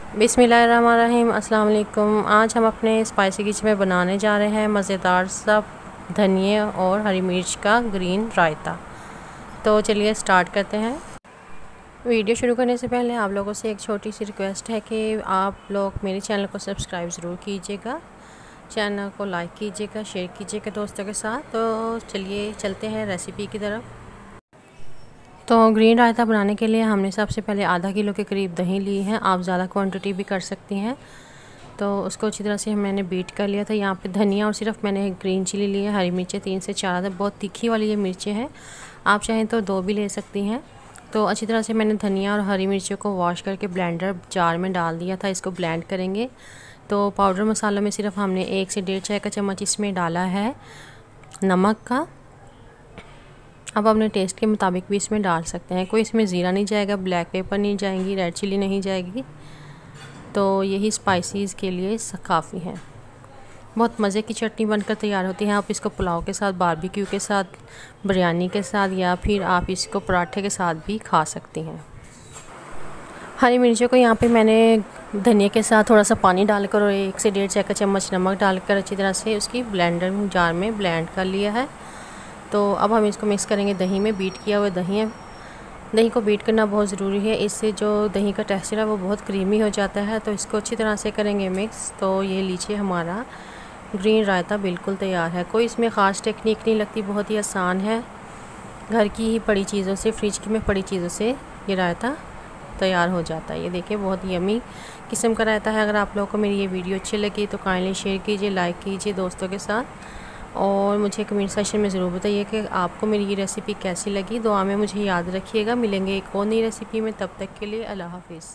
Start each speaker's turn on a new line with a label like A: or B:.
A: बिस्मिल्लाहिर्रहमानिर्रहीम। अस्सलाम वालेकुम। आज हम अपने स्पाइसी किचन में बनाने जा रहे हैं मज़ेदार सा धनिया और हरी मिर्च का ग्रीन रायता। तो चलिए स्टार्ट करते हैं। वीडियो शुरू करने से पहले आप लोगों से एक छोटी सी रिक्वेस्ट है कि आप लोग मेरे चैनल को सब्सक्राइब ज़रूर कीजिएगा, चैनल को लाइक कीजिएगा, शेयर कीजिएगा दोस्तों के साथ। तो चलिए चलते हैं रेसिपी की तरफ। तो ग्रीन रायता बनाने के लिए हमने सबसे पहले आधा किलो के करीब दही ली है। आप ज़्यादा क्वांटिटी भी कर सकती हैं। तो उसको अच्छी तरह से मैंने बीट कर लिया था। यहाँ पे धनिया और सिर्फ मैंने ग्रीन चिली ली है, हरी मिर्चें 3 से 4, बहुत तीखी वाली ये मिर्चें हैं, आप चाहें तो 2 भी ले सकती हैं। तो अच्छी तरह से मैंने धनिया और हरी मिर्चों को वॉश करके ब्लेंडर जार में डाल दिया था। इसको ब्लेंड करेंगे। तो पाउडर मसालों में सिर्फ हमने 1 से 1.5 चाय का चम्मच इसमें डाला है नमक का। अब अपने टेस्ट के मुताबिक भी इसमें डाल सकते हैं। कोई इसमें ज़ीरा नहीं जाएगा, ब्लैक पेपर नहीं जाएंगी, रेड चिली नहीं जाएगी। तो यही स्पाइसीज़ के लिए काफ़ी है। बहुत मज़े की चटनी बनकर तैयार होती है। आप इसको पुलाव के साथ, बारबेक्यू के साथ, बिरयानी के साथ या फिर आप इसको पराठे के साथ भी खा सकती हैं। हरी मिर्चों को यहाँ पे मैंने धनिया के साथ थोड़ा सा पानी डालकर और 1 से 1.5 चाय का चम्मच नमक डालकर अच्छी तरह से उसकी ब्लेंडर जार में ब्लेंड कर लिया है। तो अब हम इसको मिक्स करेंगे दही में। बीट किया हुआ दही है, दही को बीट करना बहुत ज़रूरी है। इससे जो दही का टेक्सचर है वो बहुत क्रीमी हो जाता है। तो इसको अच्छी तरह से करेंगे मिक्स। तो ये लीजिए हमारा ग्रीन रायता बिल्कुल तैयार है। कोई इसमें ख़ास टेक्निक नहीं लगती, बहुत ही आसान है। घर की ही पड़ी चीज़ों से, फ्रिज में पड़ी चीज़ों से ये रायता तैयार हो जाता है। ये देखिए बहुत यमी किस्म का रायता है। अगर आप लोगों को मेरी ये वीडियो अच्छी लगी तो काइंडली शेयर कीजिए, लाइक कीजिए दोस्तों के साथ, और मुझे कमेंट सेक्शन में ज़रूर बताइए कि आपको मेरी ये रेसिपी कैसी लगी। दुआ में मुझे याद रखिएगा। मिलेंगे एक और नई रेसिपी में, तब तक के लिए अल्लाह हाफिज़।